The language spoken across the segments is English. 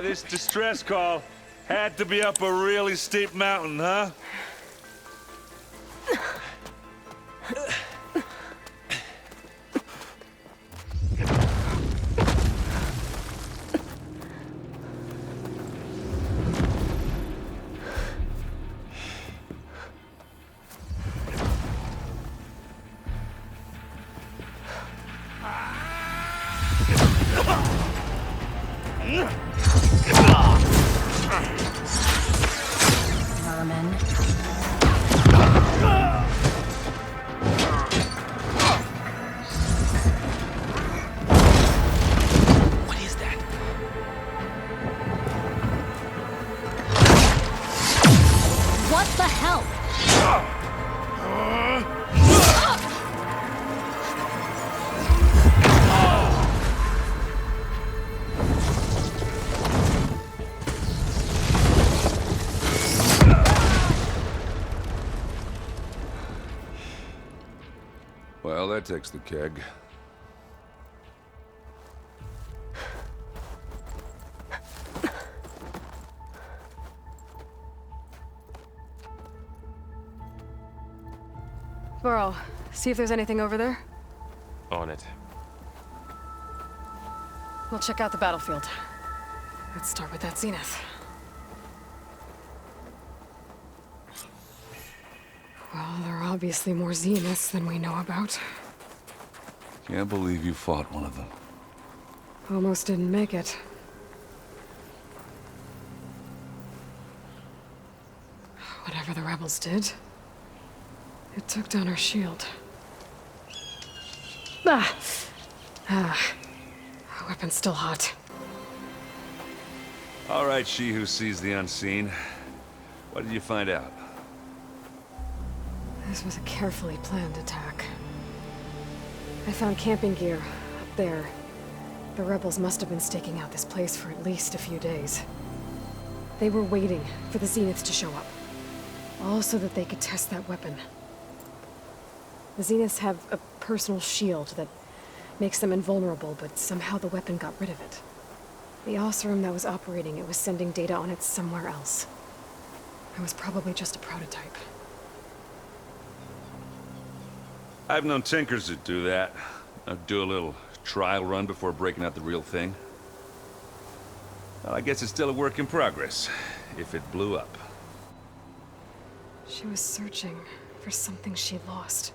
This distress call had to be up a really steep mountain, huh? Vermin. What is that? What the hell? Well, that takes the keg. Burrow, see if there's anything over there. On it. We'll check out the battlefield. Let's start with that zenith. Well, there are obviously more zeniths than we know about. Can't believe you fought one of them. Almost didn't make it. Whatever the rebels did, it took down our shield. Our weapon's still hot. All right, she who sees the unseen. What did you find out? This was a carefully planned attack. I found camping gear up there. The rebels must have been staking out this place for at least a few days. They were waiting for the zeniths to show up. All so that they could test that weapon. The zeniths have a personal shield that makes them invulnerable, but somehow the weapon got rid of it. The Oseram that was operating it was sending data on it somewhere else. It was probably just a prototype. I've known tinkers that do that. Do a little trial run before breaking out the real thing. Well, I guess it's still a work in progress, if it blew up. She was searching for something she lost.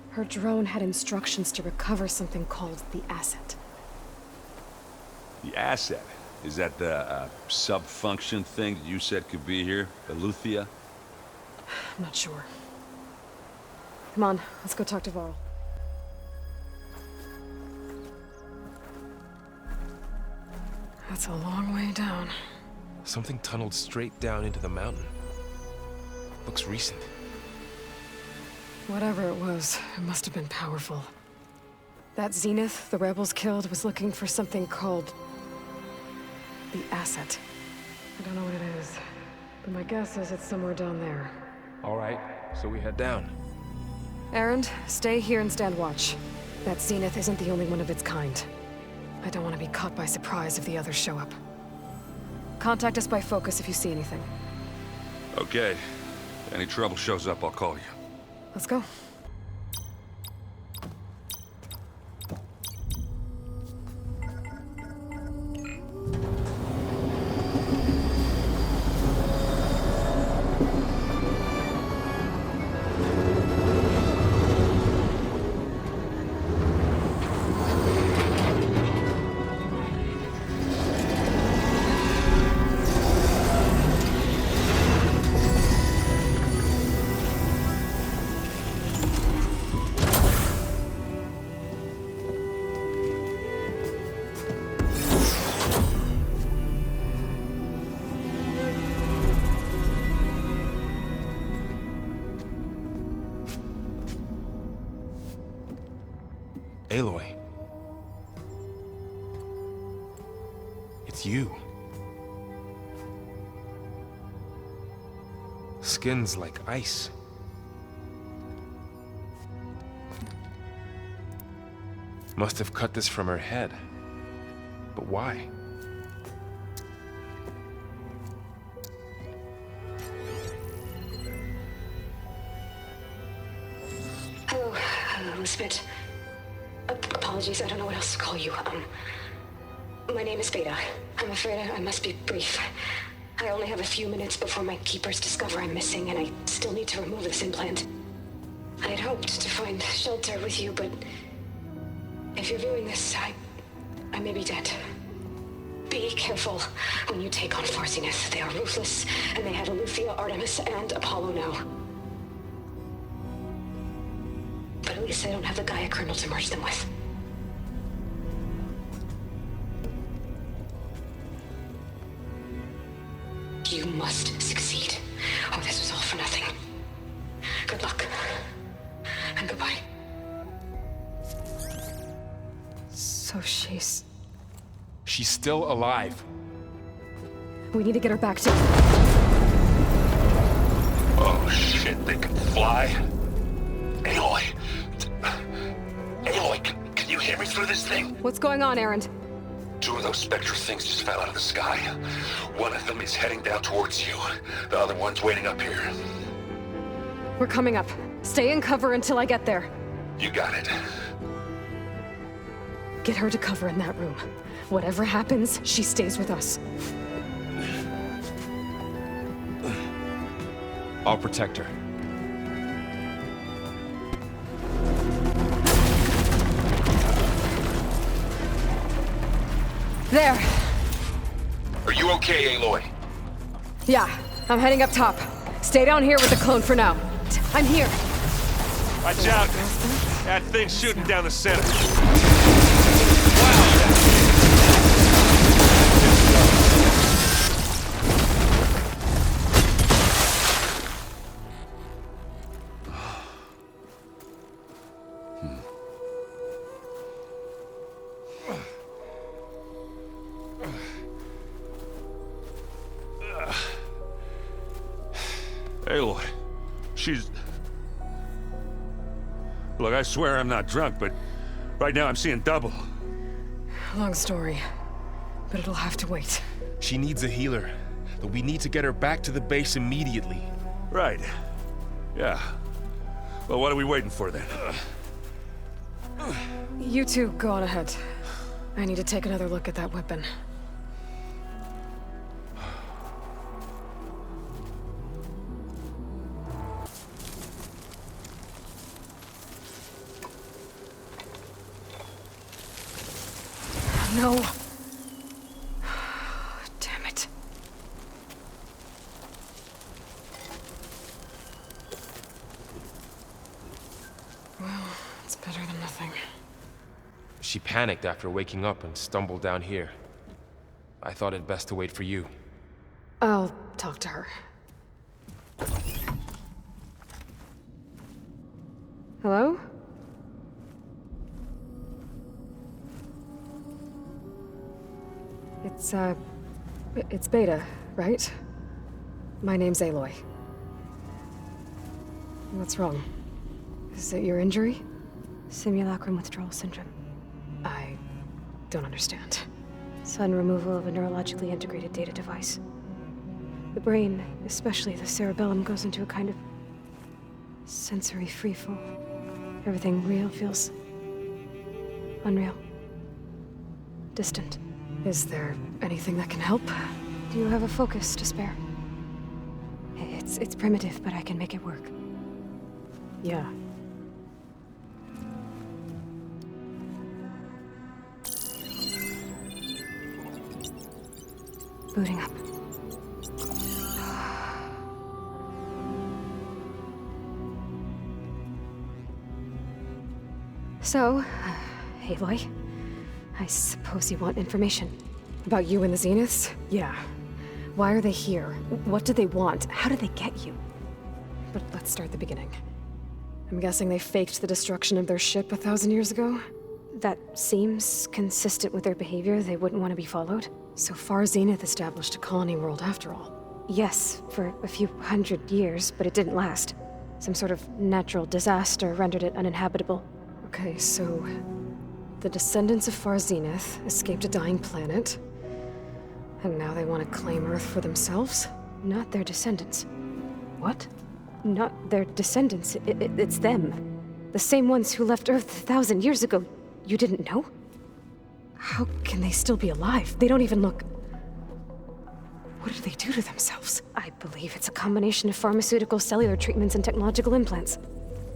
Her drone had instructions to recover something called the asset. The asset? Is that the sub-function thing that you said could be here? Eleuthia? I'm not sure. Come on, let's go talk to Varl. That's a long way down. Something tunneled straight down into the mountain. Looks recent. Whatever it was, it must have been powerful. That zenith the rebels killed was looking for something called the asset. I don't know what it is, but my guess is it's somewhere down there. All right, so we head down. Erend, stay here and stand watch. That zenith isn't the only one of its kind. I don't want to be caught by surprise if the others show up. Contact us by focus if you see anything. Okay. If any trouble shows up, I'll call you. Let's go. Aloy. It's you. Skin's like ice. Must have cut this from her head. But why? Elizabeth. Apologies, I don't know what else to call you. My name is Beta. I'm afraid I must be brief. I only have a few minutes before my keepers discover I'm missing, and I still need to remove this implant. I had hoped to find shelter with you, but if you're viewing this, I may be dead. Be careful when you take on Far Zenith. They are ruthless, and they have Eleuthia, Artemis, and Apollo now. But at least I don't have the Gaia kernel to merge them with. You must succeed, or this was all for nothing. Good luck. And goodbye. So she's... She's still alive. We need to get her back to... Oh shit, they can fly? Aloy! Aloy, can you hear me through this thing? What's going on, Erend? 2 of those Spectre things just fell out of the sky. One of them is heading down towards you. The other one's waiting up here. We're coming up. Stay in cover until I get there. You got it. Get her to cover in that room. Whatever happens, she stays with us. I'll protect her. There! Are you okay, Aloy? Yeah, I'm heading up top. Stay down here with the clone for now. I'm here. Watch out! That thing's shooting down the center. Aloy, she's... Look, I swear I'm not drunk, but right now I'm seeing double. Long story, but it'll have to wait. She needs a healer, but we need to get her back to the base immediately. Right. Yeah. Well, what are we waiting for then? You two go on ahead. I need to take another look at that weapon. No. Damn it. Well, it's better than nothing. She panicked after waking up and stumbled down here. I thought it best to wait for you. I'll talk to her. Hello? It's Beta, right? My name's Aloy. What's wrong? Is it your injury? Simulacrum withdrawal syndrome. I don't understand. Sudden removal of a neurologically integrated data device. The brain, especially the cerebellum, goes into a kind of sensory freefall. Everything real feels unreal. Distant. Is there anything that can help? Do you have a focus to spare? It's primitive, but I can make it work. Yeah. Booting up. So, Aloy, I suppose you want information. About you and the Zeniths? Yeah. Why are they here? What do they want? How did they get you? But let's start at the beginning. I'm guessing they faked the destruction of their ship 1,000 years ago? That seems consistent with their behavior. They wouldn't want to be followed. So Far Zenith established a colony world after all. Yes, for a few hundred years, but it didn't last. Some sort of natural disaster rendered it uninhabitable. Okay, so the descendants of Far Zenith escaped a dying planet, and now they want to claim Earth for themselves? Not their descendants. What? Not their descendants. It's them. The same ones who left Earth 1,000 years ago. You didn't know? How can they still be alive? They don't even look... What did they do to themselves? I believe it's a combination of pharmaceutical, cellular treatments, and technological implants.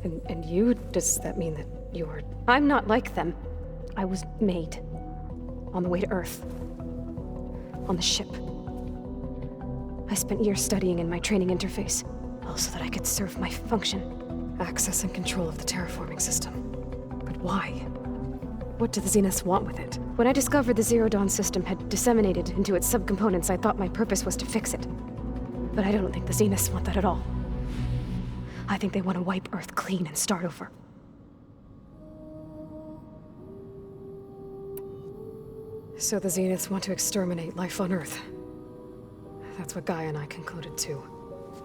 And you? Does that mean that you're... I'm not like them. I was made. On the way to Earth. On the ship. I spent years studying in my training interface, all so that I could serve my function. Access and control of the terraforming system. But why? What do the Zeniths want with it? When I discovered the Zero Dawn system had disseminated into its subcomponents, I thought my purpose was to fix it. But I don't think the Zeniths want that at all. I think they want to wipe Earth clean and start over. So the Zeniths want to exterminate life on Earth. That's what Gaia and I concluded too.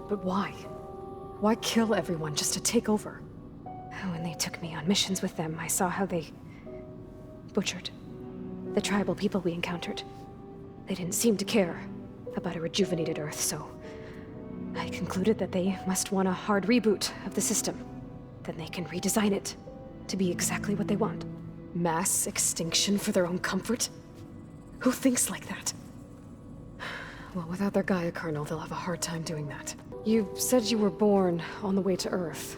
But why? Why kill everyone just to take over? When they took me on missions with them, I saw how they butchered the tribal people we encountered. They didn't seem to care about a rejuvenated Earth, so I concluded that they must want a hard reboot of the system. Then they can redesign it to be exactly what they want. Mass extinction for their own comfort? Who thinks like that? Well, without their Gaia kernel, they'll have a hard time doing that. You said you were born on the way to Earth.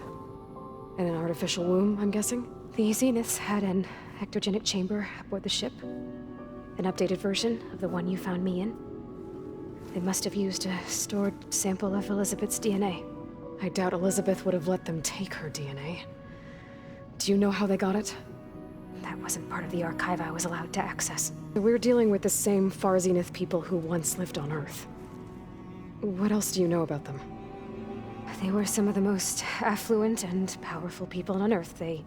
In an artificial womb, I'm guessing? The Zeniths had an ectogenic chamber aboard the ship. An updated version of the one you found me in. They must have used a stored sample of Elizabeth's DNA. I doubt Elizabeth would have let them take her DNA. Do you know how they got it? That wasn't part of the archive I was allowed to access. We're dealing with the same Far Zenith people who once lived on Earth. What else do you know about them? They were some of the most affluent and powerful people on Earth. They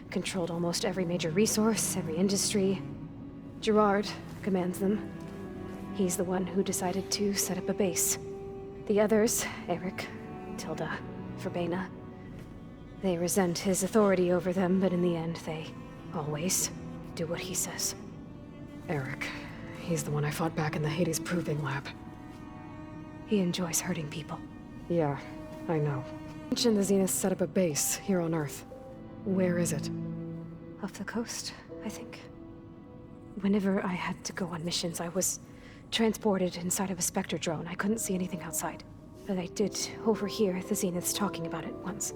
controlled almost every major resource, every industry. Gerard commands them. He's the one who decided to set up a base. The others, Eric, Tilda, Verbena, they resent his authority over them, but in the end, they always do what he says. Eric. He's the one I fought back in the Hades Proving Lab. He enjoys hurting people. Yeah, I know. You mentioned the Zeniths set up a base here on Earth. Where is it? Off the coast, I think. Whenever I had to go on missions, I was transported inside of a Spectre drone. I couldn't see anything outside. But I did overhear the Zeniths talking about it once.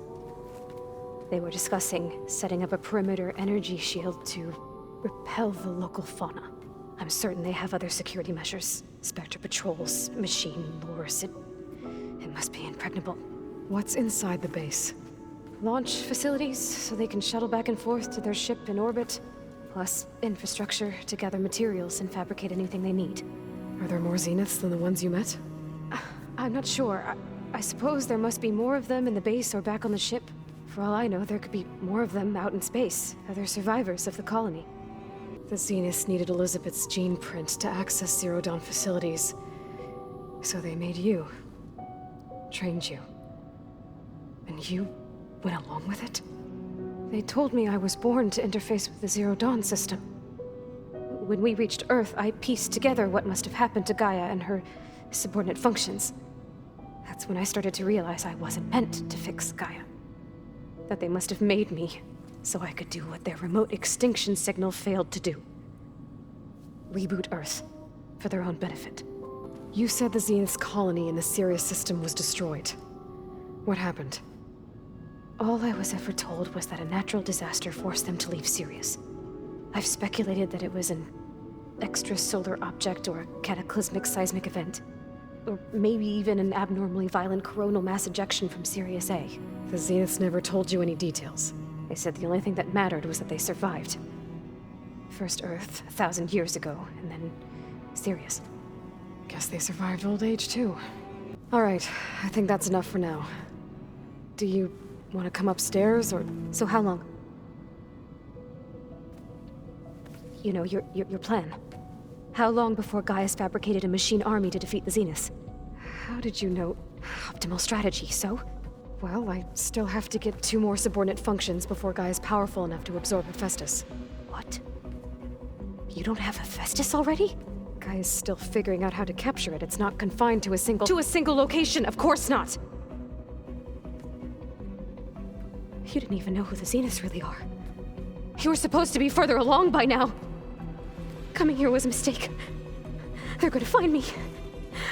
They were discussing setting up a perimeter energy shield to repel the local fauna. I'm certain they have other security measures. Spectre patrols, machine lures. It must be impregnable. What's inside the base? Launch facilities, so they can shuttle back and forth to their ship in orbit. Plus, infrastructure to gather materials and fabricate anything they need. Are there more Zeniths than the ones you met? I'm not sure. I suppose there must be more of them in the base or back on the ship. For all I know, there could be more of them out in space. Other survivors of the colony. The Zeniths needed Elizabeth's gene print to access Zero Dawn facilities. So they made you. Trained you. And you went along with it? They told me I was born to interface with the Zero Dawn system. When we reached Earth, I pieced together what must have happened to Gaia and her subordinate functions. That's when I started to realize I wasn't meant to fix Gaia. That they must have made me so I could do what their remote extinction signal failed to do. Reboot Earth for their own benefit. You said the Zenith's colony in the Sirius system was destroyed. What happened? All I was ever told was that a natural disaster forced them to leave Sirius. I've speculated that it was an extrasolar object or a cataclysmic seismic event. Or maybe even an abnormally violent coronal mass ejection from Sirius A. The Zeniths never told you any details. They said the only thing that mattered was that they survived. First Earth, 1,000 years ago, and then Sirius. Guess they survived old age, too. All right, I think that's enough for now. Do you want to come upstairs, or...? So how long? You know, your plan. How long before Gaia's fabricated a machine army to defeat the Zeniths? How did you know? Optimal strategy, so? Well, I still have to get 2 more subordinate functions before Gaia's powerful enough to absorb Hephaestus. What? You don't have Hephaestus already? Gaia's still figuring out how to capture it. It's not confined to a single... To a single location! Of course not! You didn't even know who the Zeniths really are. You were supposed to be further along by now. Coming here was a mistake. They're gonna find me.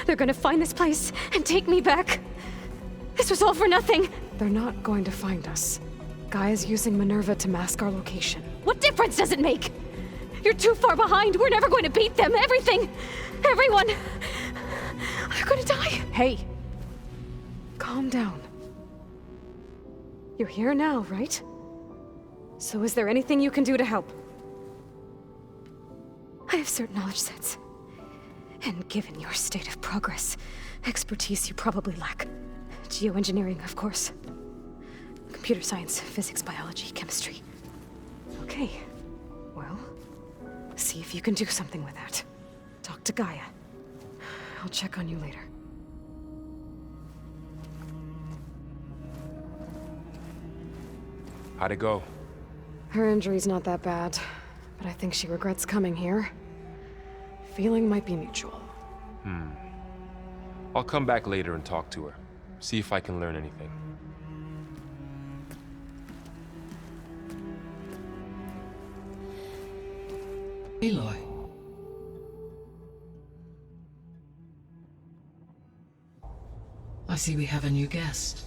They're gonna find this place and take me back. This was all for nothing. They're not going to find us. Gaia's using Minerva to mask our location. What difference does it make? You're too far behind. We're never going to beat them. Everything. Everyone. They're gonna die. Hey! Calm down. You're here now, right? So is there anything you can do to help? I have certain knowledge sets. And given your state of progress, expertise you probably lack. Geoengineering, of course. Computer science, physics, biology, chemistry. Okay. Well, see if you can do something with that. Talk to Gaia. I'll check on you later. How'd it go? Her injury's not that bad, but I think she regrets coming here. Feeling might be mutual. I'll come back later and talk to her. See if I can learn anything. Aloy. I see we have a new guest.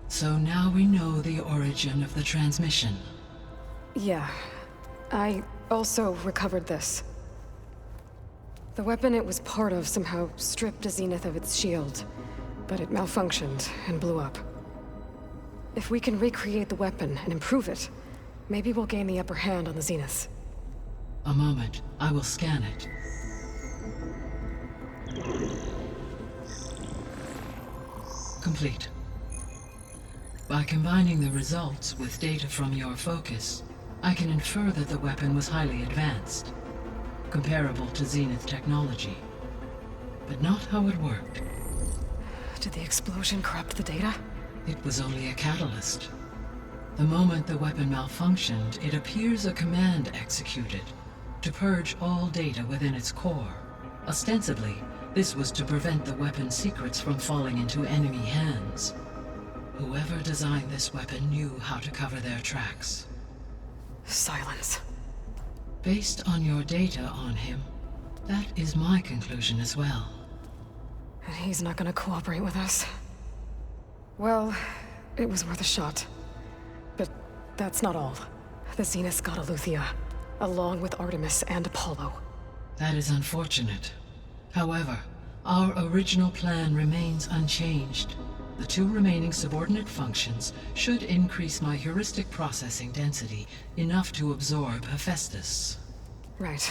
So now we know the origin of the transmission. Yeah. I also recovered this. The weapon it was part of somehow stripped a Zenith of its shield, but it malfunctioned and blew up. If we can recreate the weapon and improve it, maybe we'll gain the upper hand on the Zeniths. A moment. I will scan it. Complete. By combining the results with data from your focus, I can infer that the weapon was highly advanced, comparable to Zenith technology, but not how it worked. Did the explosion corrupt the data? It was only a catalyst. The moment the weapon malfunctioned, it appears a command executed to purge all data within its core. Ostensibly, this was to prevent the weapon's secrets from falling into enemy hands. Whoever designed this weapon knew how to cover their tracks. Silence. Based on your data on him, that is my conclusion as well. And he's not gonna cooperate with us. Well, it was worth a shot. But that's not all. The Zeniths got Aletheia, along with Artemis and Apollo. That is unfortunate. However, our original plan remains unchanged. The two remaining subordinate functions should increase my heuristic processing density enough to absorb Hephaestus. Right.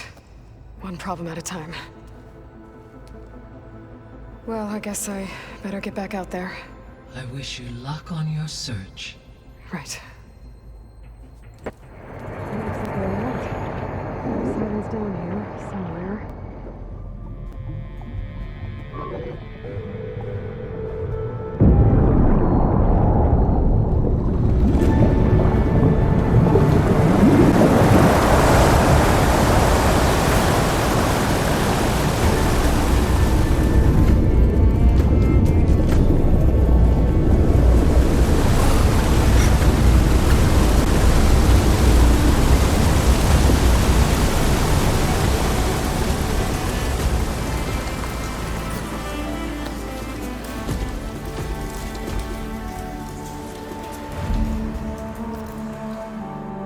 One problem at a time. Well, I guess I better get back out there. I wish you luck on your search. Right. Poseidon's down here, somewhere.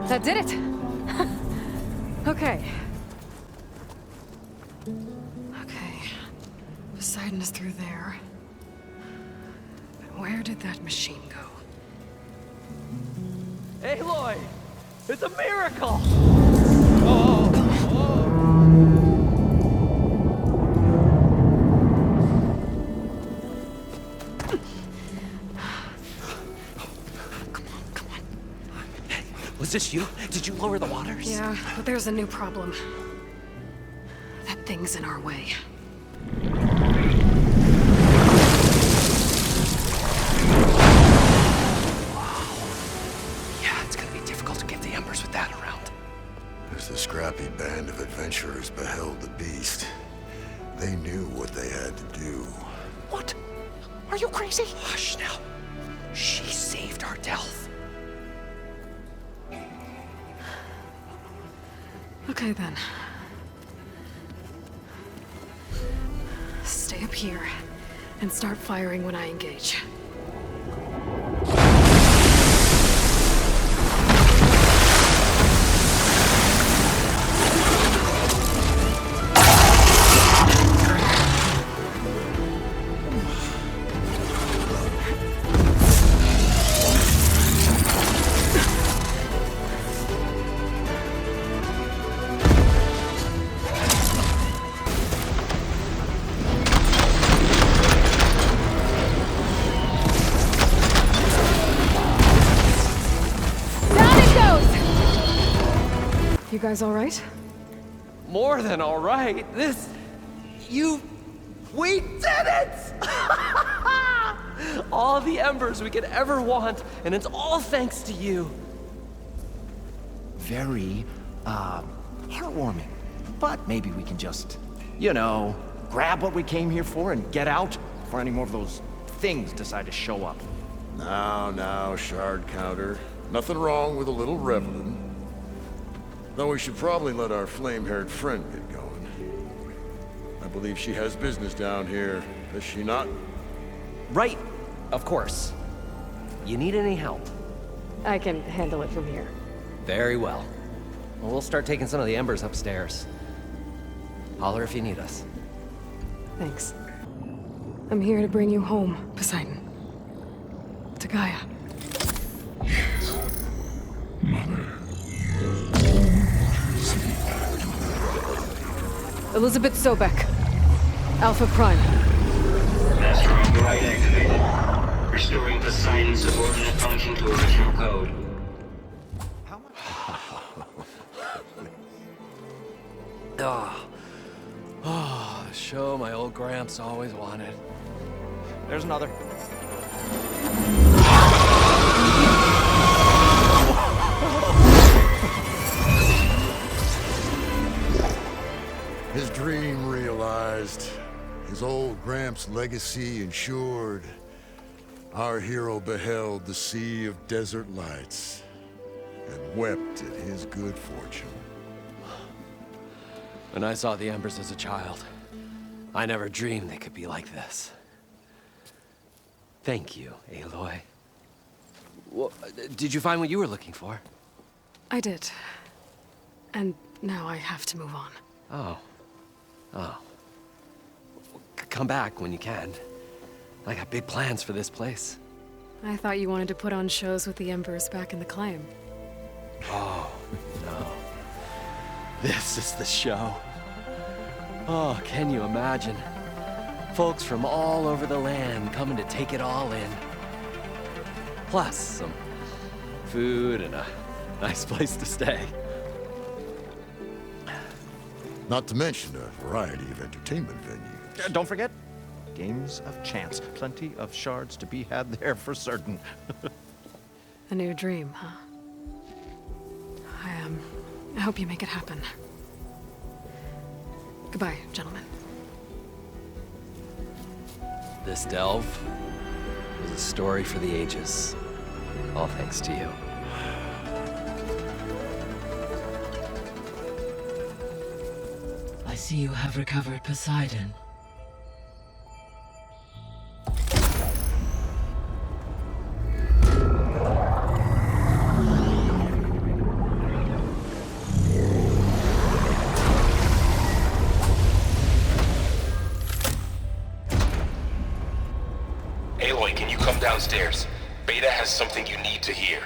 That did it! Okay. Okay. Poseidon is through there. But where did that machine go? Aloy! It's a miracle! Was this you? Did you lower the waters? Yeah, but there's a new problem. That thing's in our way. Yeah, it's gonna be difficult to get the embers with that around. As the scrappy band of adventurers beheld the beast, they knew what they had to do. What? Are you crazy? Hush now. She saved our Delph. Okay then. Stay up here and start firing when I engage. You guys all right? More than all right. We did it! All the embers we could ever want, and it's all thanks to you. Very, heartwarming. But maybe we can just, grab what we came here for and get out before any more of those things decide to show up. Now, shard counter. Nothing wrong with a little reveling. Though we should probably let our flame-haired friend get going. I believe she has business down here, does she not? Right, of course. You need any help? I can handle it from here. Very well. Well, we'll start taking some of the embers upstairs. Holler if you need us. Thanks. I'm here to bring you home, Poseidon. To Gaia. Mother. Elizabeth Sobek. Alpha Prime. Master override activated. Restoring Poseidon's subordinate function to original code. Show my old Gramps always wanted. There's another. His dream realized. His old Gramps' legacy ensured. Our hero beheld the sea of desert lights and wept at his good fortune. When I saw the embers as a child, I never dreamed they could be like this. Thank you, Aloy. Well, did you find what you were looking for? I did. And now I have to move on. Oh. Come back when you can. I got big plans for this place. I thought you wanted to put on shows with the Embers back in the Claim. Oh, no. This is the show. Oh, can you imagine? Folks from all over the land coming to take it all in. Plus, some food and a nice place to stay. Not to mention a variety of entertainment venues. Don't forget, games of chance. Plenty of shards to be had there for certain. A new dream, huh? I hope you make it happen. Goodbye, gentlemen. This delve was a story for the ages. All thanks to you. I see you have recovered Poseidon. Aloy, can you come downstairs? Beta has something you need to hear.